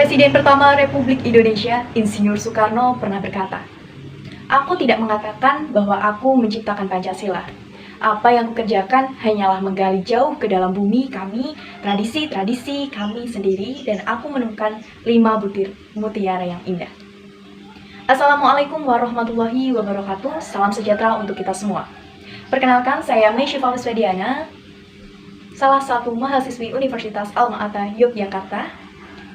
Presiden pertama Republik Indonesia, Insinyur Soekarno, pernah berkata, "Aku tidak mengatakan bahwa aku menciptakan Pancasila. Apa yang kukerjakan hanyalah menggali jauh ke dalam bumi kami, tradisi-tradisi kami sendiri, dan aku menemukan 5 butir mutiara yang indah." Assalamualaikum warahmatullahi wabarakatuh. Salam sejahtera untuk kita semua. Perkenalkan, saya May Syifa Wiswadiana, salah satu mahasiswi Universitas Alma-Ata Yogyakarta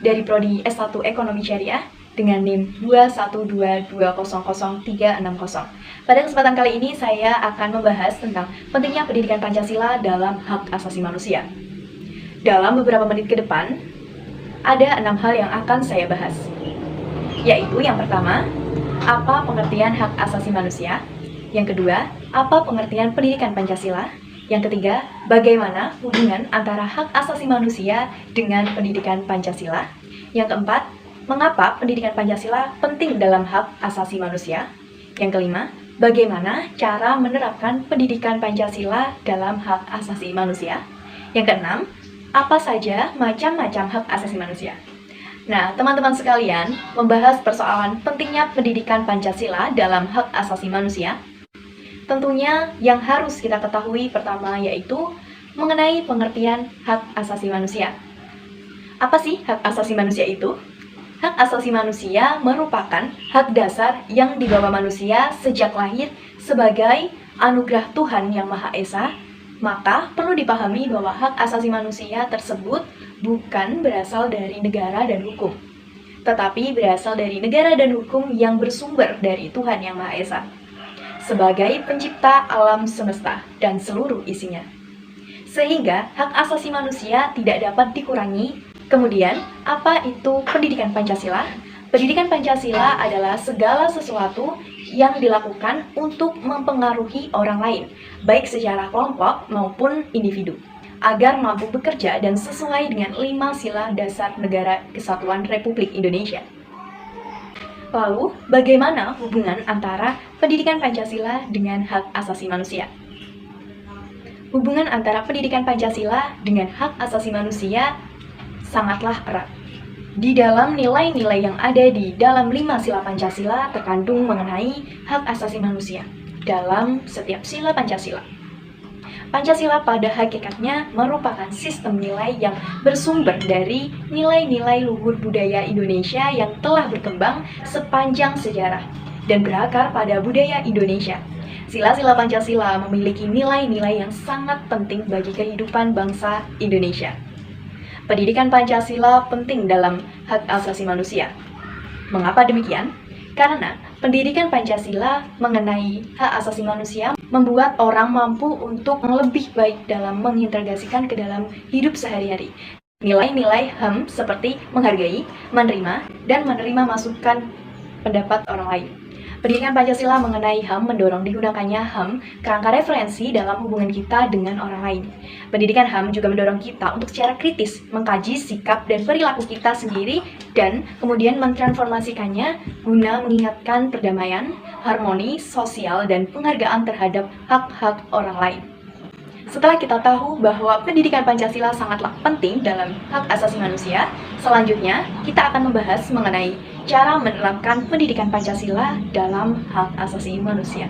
dari Prodi S1 Ekonomi Syariah dengan NIM 212200360. Pada kesempatan kali ini saya akan membahas tentang pentingnya pendidikan Pancasila dalam hak asasi manusia. Dalam beberapa menit ke depan, ada 6 hal yang akan saya bahas, yaitu yang pertama, apa pengertian hak asasi manusia? Yang kedua, apa pengertian pendidikan Pancasila? Yang ketiga, bagaimana hubungan antara hak asasi manusia dengan pendidikan Pancasila? Yang keempat, mengapa pendidikan Pancasila penting dalam hak asasi manusia? Yang kelima, bagaimana cara menerapkan pendidikan Pancasila dalam hak asasi manusia? Yang keenam, apa saja macam-macam hak asasi manusia? Nah, teman-teman sekalian, membahas persoalan pentingnya pendidikan Pancasila dalam hak asasi manusia, tentunya yang harus kita ketahui pertama yaitu mengenai pengertian hak asasi manusia. Apa sih hak asasi manusia itu? Hak asasi manusia merupakan hak dasar yang dibawa manusia sejak lahir sebagai anugerah Tuhan Yang Maha Esa. Maka perlu dipahami bahwa hak asasi manusia tersebut bukan berasal dari negara dan hukum, tetapi berasal dari negara dan hukum yang bersumber dari Tuhan Yang Maha Esa sebagai pencipta alam semesta dan seluruh isinya. Sehingga hak asasi manusia tidak dapat dikurangi. Kemudian, apa itu pendidikan Pancasila? Pendidikan Pancasila adalah segala sesuatu yang dilakukan untuk mempengaruhi orang lain, baik secara kelompok maupun individu, agar mampu bekerja dan sesuai dengan 5 sila dasar Negara Kesatuan Republik Indonesia. Lalu, bagaimana hubungan antara pendidikan Pancasila dengan hak asasi manusia? Hubungan antara pendidikan Pancasila dengan hak asasi manusia sangatlah erat. Di dalam nilai-nilai yang ada di dalam 5 sila Pancasila terkandung mengenai hak asasi manusia dalam setiap sila Pancasila. Pancasila pada hakikatnya merupakan sistem nilai yang bersumber dari nilai-nilai luhur budaya Indonesia yang telah berkembang sepanjang sejarah dan berakar pada budaya Indonesia. Sila-sila Pancasila memiliki nilai-nilai yang sangat penting bagi kehidupan bangsa Indonesia. Pendidikan Pancasila penting dalam hak asasi manusia. Mengapa demikian? Karena pendidikan Pancasila mengenai hak asasi manusia membuat orang mampu untuk lebih baik dalam mengintegrasikan ke dalam hidup sehari-hari. Nilai-nilai HAM seperti menghargai, menerima, dan menerima masukan pendapat orang lain. Pendidikan Pancasila mengenai HAM mendorong digunakannya HAM kerangka referensi dalam hubungan kita dengan orang lain. Pendidikan HAM juga mendorong kita untuk secara kritis mengkaji sikap dan perilaku kita sendiri dan kemudian mentransformasikannya guna mengingatkan perdamaian, harmoni sosial, dan penghargaan terhadap hak-hak orang lain. Setelah kita tahu bahwa pendidikan Pancasila sangatlah penting dalam hak asasi manusia, selanjutnya kita akan membahas mengenai cara menerapkan pendidikan Pancasila dalam hak asasi manusia.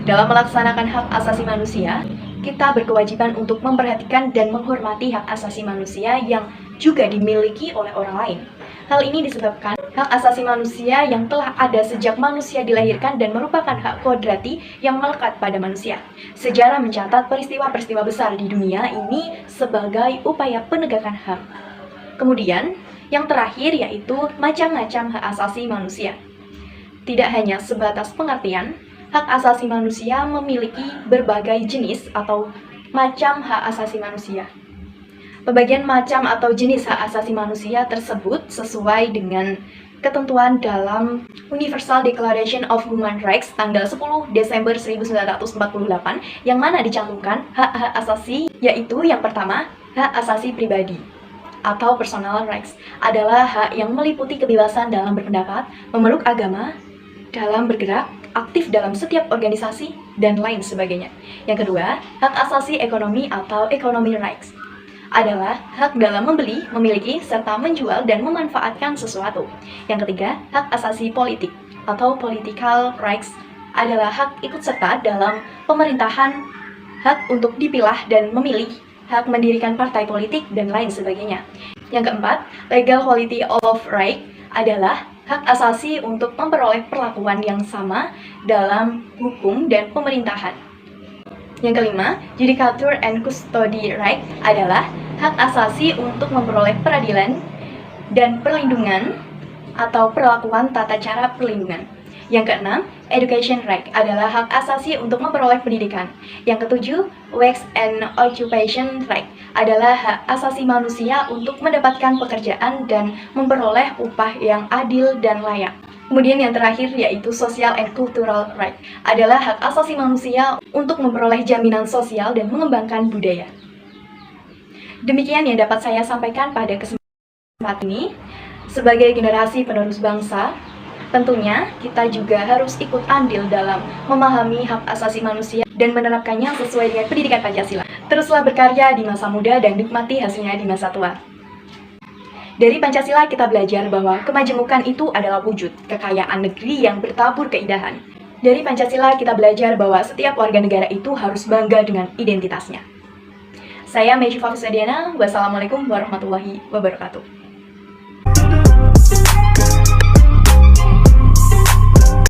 Dalam melaksanakan hak asasi manusia, kita berkewajiban untuk memperhatikan dan menghormati hak asasi manusia yang juga dimiliki oleh orang lain. Hal ini disebabkan hak asasi manusia yang telah ada sejak manusia dilahirkan dan merupakan hak kodrati yang melekat pada manusia. Sejarah mencatat peristiwa-peristiwa besar di dunia ini sebagai upaya penegakan HAM. Kemudian, yang terakhir yaitu macam-macam hak asasi manusia. Tidak hanya sebatas pengertian, hak asasi manusia memiliki berbagai jenis atau macam hak asasi manusia. Pembagian macam atau jenis hak asasi manusia tersebut sesuai dengan ketentuan dalam Universal Declaration of Human Rights tanggal 10 Desember 1948 yang mana dicantumkan hak-hak asasi, yaitu yang pertama, hak asasi pribadi atau personal rights adalah hak yang meliputi kebebasan dalam berpendapat, memeluk agama, dalam bergerak, aktif dalam setiap organisasi, dan lain sebagainya. Yang kedua, hak asasi ekonomi atau economic rights adalah hak dalam membeli, memiliki, serta menjual dan memanfaatkan sesuatu. Yang ketiga, hak asasi politik atau political rights adalah hak ikut serta dalam pemerintahan, hak untuk dipilah dan memilih, hak mendirikan partai politik, dan lain sebagainya. Yang keempat, legal quality of right adalah hak asasi untuk memperoleh perlakuan yang sama dalam hukum dan pemerintahan. Yang kelima, judicature and custody right adalah hak asasi untuk memperoleh peradilan dan perlindungan atau perlakuan tata cara perlindungan. Yang keenam, education right adalah hak asasi untuk memperoleh pendidikan. Yang ketujuh, work and occupation right adalah hak asasi manusia untuk mendapatkan pekerjaan dan memperoleh upah yang adil dan layak. Kemudian yang terakhir yaitu social and cultural right adalah hak asasi manusia untuk memperoleh jaminan sosial dan mengembangkan budaya. Demikian yang dapat saya sampaikan pada kesempatan ini. Sebagai generasi penerus bangsa, tentunya kita juga harus ikut andil dalam memahami hak asasi manusia dan menerapkannya sesuai dengan pendidikan Pancasila. Teruslah berkarya di masa muda dan nikmati hasilnya di masa tua. Dari Pancasila kita belajar bahwa kemajemukan itu adalah wujud kekayaan negeri yang bertabur keindahan. Dari Pancasila kita belajar bahwa setiap warga negara itu harus bangga dengan identitasnya. Saya Meji Fafis Adiana, wassalamualaikum warahmatullahi wabarakatuh.